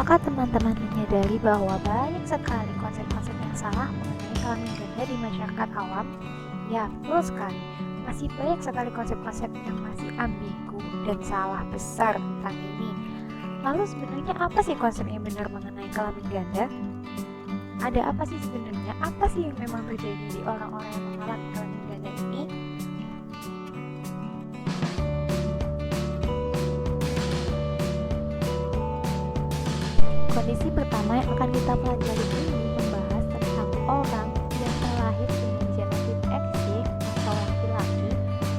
Apakah teman-teman menyadari bahwa banyak sekali konsep-konsep yang salah mengenai kelamin ganda di masyarakat awam? Ya, betul sekali. Masih banyak sekali konsep-konsep yang masih ambigu dan salah besar tentang ini. Lalu sebenarnya apa sih konsep yang benar mengenai kelamin ganda? Ada apa sih sebenarnya? Apa sih yang memang terjadi di orang-orang yang mengalami kelamin ganda ini? Kondisi pertama yang akan kita pelajari ini membahas tentang orang yang terlahir dengan genotip XY atau laki-laki,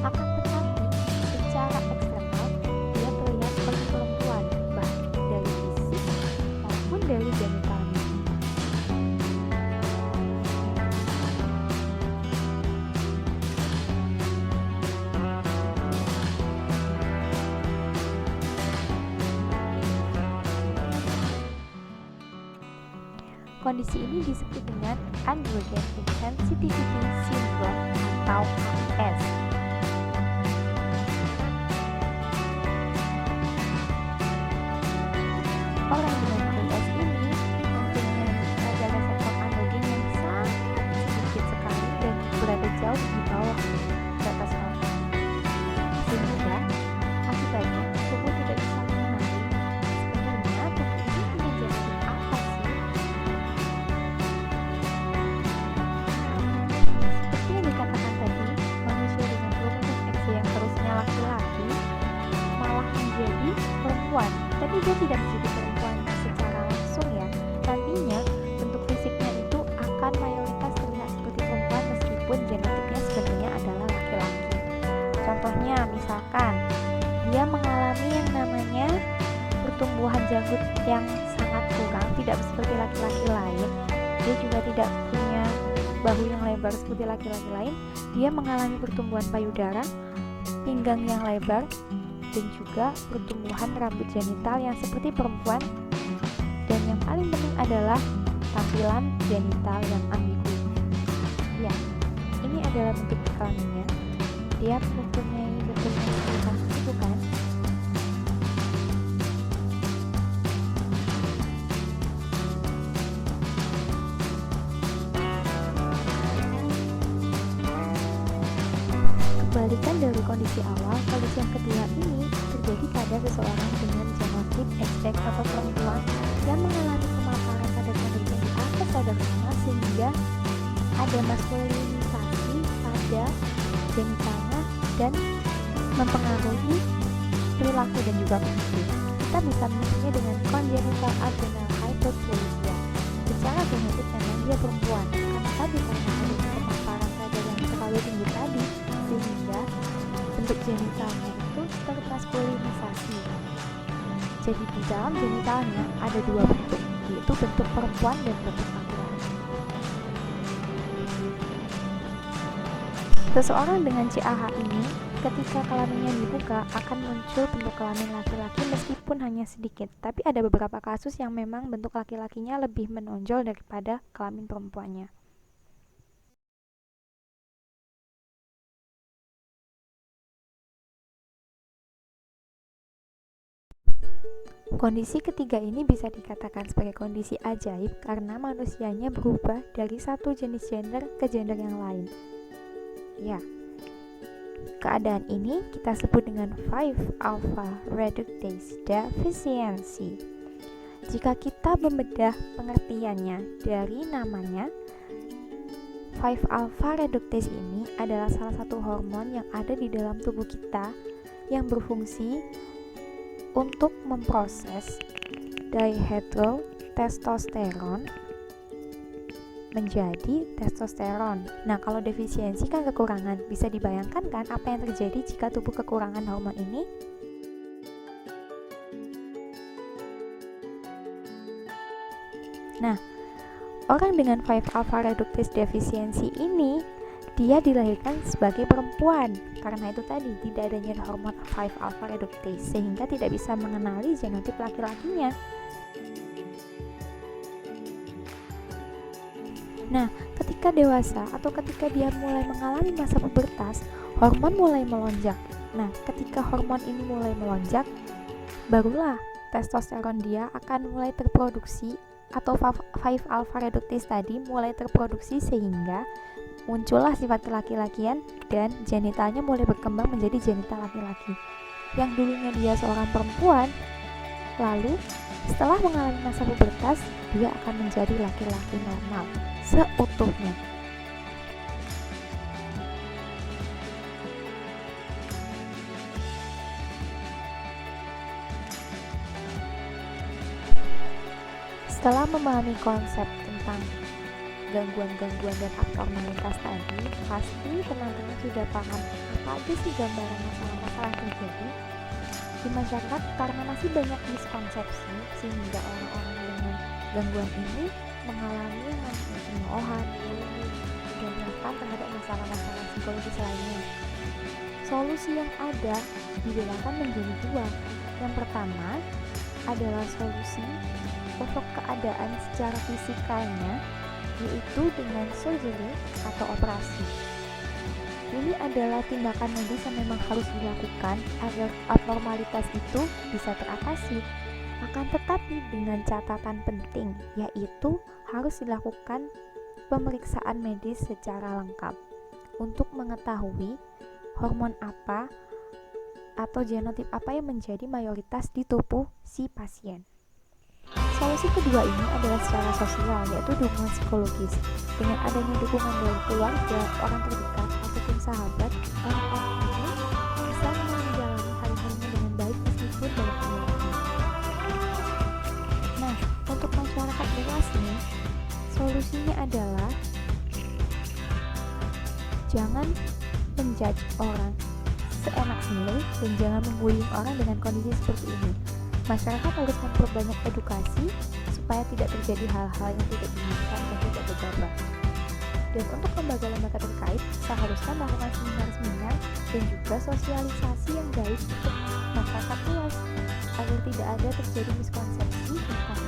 akan tetapi secara eksternal dia terlihat seperti perempuan, baik dari fisik maupun dari genitalnya. Kondisi ini disebut dengan Androgen Insensitivity Syndrome atau AIS. Orang dengan AIS ini mempunyai kadar reseptor androgen yang sangat sedikit sekali dan berada jauh di bawah batas normal. Sehingga akibatnya tubuh tidak bisa mengenali sebenarnya tubuh ini punya genetik apa sih. Seperti yang dikatakan tadi, manusia dengan kromosom X yang harusnya laki-laki malah menjadi perempuan, tapi dia tidak menjadi perempuan secara langsung ya. Nantinya bentuk fisiknya itu akan mayoritas terlihat seperti perempuan meskipun genetiknya sebenarnya adalah laki-laki. Contohnya misalkan dia mengalami yang namanya pertumbuhan janggut yang sangat kurang, tidak seperti laki-laki lain. Dia juga tidak punya bahu yang lebar seperti laki-laki lain. Dia mengalami pertumbuhan payudara, pinggang yang lebar, dan juga pertumbuhan rambut genital yang seperti perempuan. Dan yang paling penting adalah tampilan genital yang ambigu. Ya, ini adalah bentuk kelaminnya. Dia mempunyai bentuk yang seperti itu kan? Kebalikan dari kondisi awal, kondisi yang kedua ini terjadi pada seseorang dengan genotip XX atau perempuan yang mengalami pemaparan pada kondisi di atas sadar normal sehingga ada maskulinisasi pada genitalnya dan mempengaruhi perilaku dan juga fungsi. Kita bisa menyebutnya dengan congenital adrenal hyperplasia. Secara genetik memang dia perempuan, karena tadi karena adanya pemaparan kadar yang terlalu tinggi tadi, sehingga bentuk genitalnya itu termaskulinisasi. Jadi di dalam genitalnya ada dua bentuk, yaitu bentuk perempuan dan bentuk laki-laki. Seseorang dengan CAH ini, ketika kelaminnya dibuka, akan muncul bentuk kelamin laki-laki meskipun hanya sedikit. Tapi ada beberapa kasus yang memang bentuk laki-lakinya lebih menonjol daripada kelamin perempuannya. Kondisi ketiga ini bisa dikatakan sebagai kondisi ajaib karena manusianya berubah dari satu jenis gender ke gender yang lain. Ya, keadaan ini kita sebut dengan 5-alpha reductase deficiency. Jika kita membedah pengertiannya dari namanya, 5-alpha reductase ini adalah salah satu hormon yang ada di dalam tubuh kita yang berfungsi untuk memproses dihydrotestosteron menjadi testosteron. Nah, kalau defisiensi kan kekurangan. Bisa dibayangkan kan apa yang terjadi jika tubuh kekurangan hormon ini? Nah, orang dengan 5-alpha reductase deficiency ini dia dilahirkan sebagai perempuan. Karena itu tadi tidak adanya hormon 5-alpha reductase sehingga tidak bisa mengenali genotip laki-lakinya. Nah, ketika dewasa atau ketika dia mulai mengalami masa pubertas, hormon mulai melonjak. Nah, ketika hormon ini mulai melonjak, barulah testosteron dia akan mulai terproduksi atau 5-alpha reductase tadi mulai terproduksi sehingga muncullah sifat kelaki-lakian dan genitalnya mulai berkembang menjadi genital laki-laki. Yang dulunya dia seorang perempuan, lalu setelah mengalami masa pubertas, dia akan menjadi laki-laki normal seutuhnya. Setelah memahami konsep tentang gangguan-gangguan dan abnormalitas tadi, pasti teman-teman sudah paham apa aja sih gambaran masalah-masalah yang terjadi di masyarakat karena masih banyak miskonsepsi sehingga orang-orang dengan gangguan ini mengalami pencemoohan, bullying, dan rentan terhadap masalah-masalah psikologis lainnya. Solusi yang ada dibedakan menjadi dua. Yang pertama adalah solusi untuk keadaan secara fisikalnya, yaitu dengan surgery atau operasi. Ini adalah tindakan medis yang memang harus dilakukan agar abnormalitas itu bisa teratasi. Akan tetapi dengan catatan penting, yaitu harus dilakukan pemeriksaan medis secara lengkap untuk mengetahui hormon apa atau genotip apa yang menjadi mayoritas di tubuh si pasien. Solusi kedua ini adalah secara sosial, yaitu dukungan psikologis. Dengan adanya dukungan dari keluarga, orang terdekat, ataupun sahabat, orang-orang ini bisa menjalani hari-harinya dengan baik meskipun dalam penyakit. Nah, untuk masyarakat luas nih, solusinya adalah jangan menjudge orang seenak sendiri dan jangan membuli orang dengan kondisi seperti ini. Masyarakat harus memperbanyak edukasi supaya tidak terjadi hal-hal yang tidak diinginkan dan tidak gegabah. Dan untuk lembaga-lembaga terkait seharusnya melakukan seminar-seminar dan juga sosialisasi yang baik untuk masyarakat luas agar tidak ada terjadi miskonsepsi tentang